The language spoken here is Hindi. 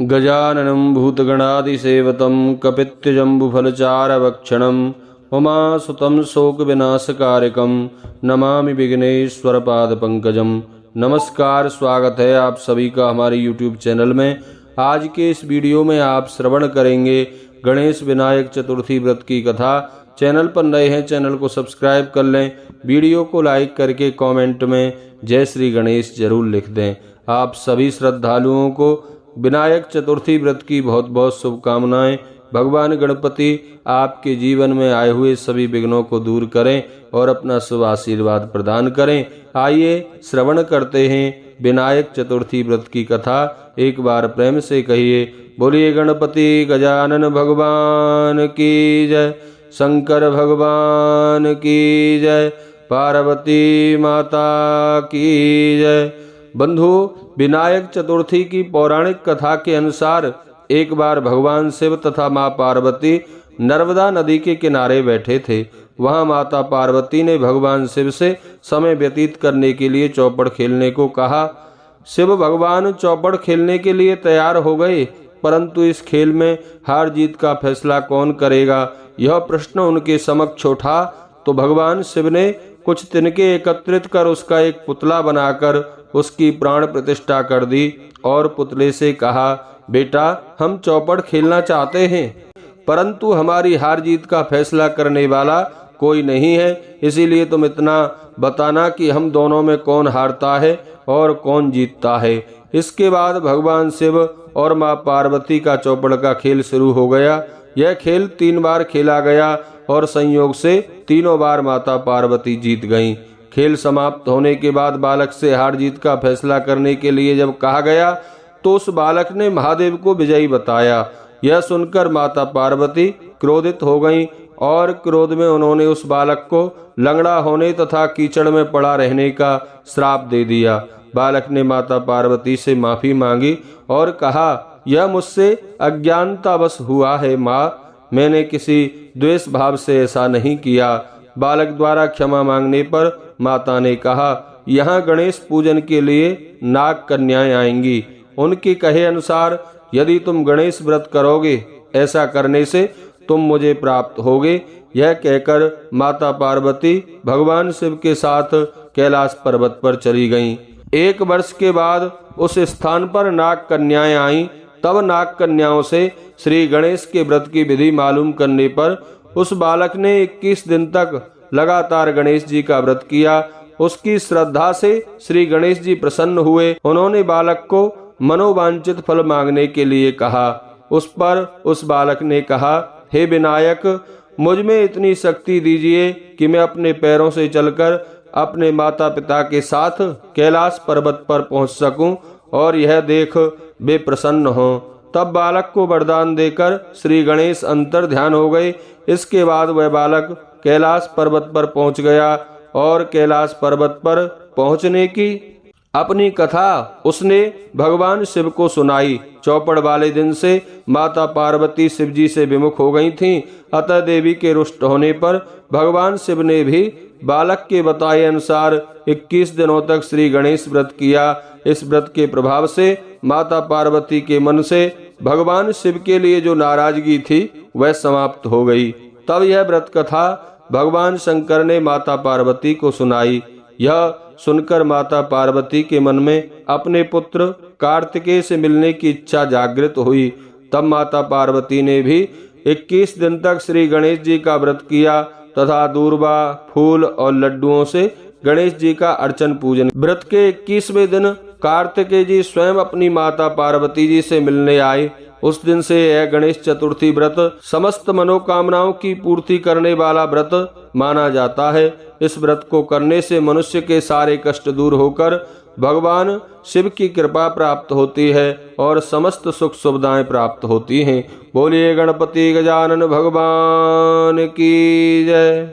गजाननं भूतगणादिसेवतं कपित्थजम्बुफलचारभक्षणं उमासुतं शोकविनाशकारकं नमामि विघ्नेश्वरपादपंकजं। नमस्कार, स्वागत है आप सभी का हमारे YouTube चैनल में। आज के इस वीडियो में आप श्रवण करेंगे गणेश विनायक चतुर्थी व्रत की कथा। चैनल पर नए हैं, चैनल को सब्सक्राइब कर लें। वीडियो को लाइक करके कमेंट में जय श्री गणेश जरूर लिख दें। आप सभी श्रद्धालुओं को विनायक चतुर्थी व्रत की बहुत बहुत शुभकामनाएं। भगवान गणपति आपके जीवन में आए हुए सभी विघ्नों को दूर करें और अपना शुभ आशीर्वाद प्रदान करें। आइए श्रवण करते हैं विनायक चतुर्थी व्रत की कथा। एक बार प्रेम से कहिए, बोलिए गणपति गजानन भगवान की जय, शंकर भगवान की जय, पार्वती माता की जय। बंधु, विनायक चतुर्थी की पौराणिक कथा के अनुसार एक बार भगवान शिव तथा मां पार्वती नर्मदा नदी के किनारे बैठे थे। वहां माता पार्वती ने भगवान शिव से समय व्यतीत करने के लिए चौपड़ खेलने को कहा। शिव भगवान चौपड़ खेलने के लिए तैयार हो गए, परंतु इस खेल में हार जीत का फैसला कौन करेगा, यह प्रश्न उनके समक्ष उठा। तो भगवान शिव ने कुछ तिनके एकत्रित कर उसका एक पुतला बनाकर उसकी प्राण प्रतिष्ठा कर दी और पुतले से कहा, बेटा, हम चौपड़ खेलना चाहते हैं, परंतु हमारी हार जीत का फैसला करने वाला कोई नहीं है। इसीलिए तुम इतना बताना कि हम दोनों में कौन हारता है और कौन जीतता है। इसके बाद भगवान शिव और मां पार्वती का चौपड़ का खेल शुरू हो गया। यह खेल 3 बार खेला गया और संयोग से तीनों बार माता पार्वती जीत गईं। खेल समाप्त होने के बाद बालक से हार जीत का फैसला करने के लिए जब कहा गया तो उस बालक ने महादेव को विजयी बताया। यह सुनकर माता पार्वती क्रोधित हो गईं और क्रोध में उन्होंने उस बालक को लंगड़ा होने तथा कीचड़ में पड़ा रहने का श्राप दे दिया। बालक ने माता पार्वती से माफी मांगी और कहा, यह मुझसे अज्ञानतावश हुआ है माँ, मैंने किसी द्वेष भाव से ऐसा नहीं किया। बालक द्वारा क्षमा मांगने पर माता ने कहा, यहाँ गणेश पूजन के लिए नाग कन्याएं आएंगी। उनके कहे अनुसार यदि तुम गणेश व्रत करोगे, ऐसा करने से तुम मुझे प्राप्त होगे। यह कहकर माता पार्वती भगवान शिव के साथ कैलाश पर्वत पर चली गईं। 1 वर्ष के बाद उस स्थान पर नाग कन्याएं आईं। तब नाग कन्याओं से श्री गणेश के व्रत की विधि मालूम करने पर उस बालक ने 21 दिन तक लगातार गणेश जी का व्रत किया। उसकी श्रद्धा से श्री गणेश जी प्रसन्न हुए। उन्होंने बालक को मनोवांछित फल मांगने के लिए कहा। उस पर उस बालक ने कहा, हे विनायक, मुझ में इतनी शक्ति दीजिए कि मैं अपने पैरों से चलकर अपने माता पिता के साथ कैलाश पर्वत पर पहुंच सकूं और यह देख वे प्रसन्न हों। तब बालक को वरदान देकर श्री गणेश अंतर ध्यान हो गए। इसके बाद वह बालक कैलाश पर्वत पर पहुंच गया और कैलाश पर्वत पर पहुंचने की अपनी कथा उसने भगवान शिव को सुनाई। चौपड़ वाले दिन से माता पार्वती शिव जी से विमुख हो गई थीं। अतः देवी के रुष्ट होने पर भगवान शिव ने भी बालक के बताए अनुसार 21 दिनों तक श्री गणेश व्रत किया। इस व्रत के प्रभाव से माता पार्वती के मन से भगवान शिव के लिए जो नाराजगी थी वह समाप्त हो गई। तब यह व्रत कथा भगवान शंकर ने माता पार्वती को सुनाई। यह सुनकर माता पार्वती के मन में अपने पुत्र कार्तिकेय से मिलने की इच्छा जागृत हुई। तब माता पार्वती ने भी 21 दिन तक श्री गणेश जी का व्रत किया तथा दूर्वा, फूल और लड्डुओं से गणेश जी का अर्चन पूजन। व्रत के 21वें दिन कार्तिकेय जी स्वयं अपनी माता पार्वती जी से मिलने आए। उस दिन से यह गणेश चतुर्थी व्रत समस्त मनोकामनाओं की पूर्ति करने वाला व्रत माना जाता है। इस व्रत को करने से मनुष्य के सारे कष्ट दूर होकर भगवान शिव की कृपा प्राप्त होती है और समस्त सुख सुविधाएं प्राप्त होती हैं। बोलिए गणपति गजानन भगवान की जय।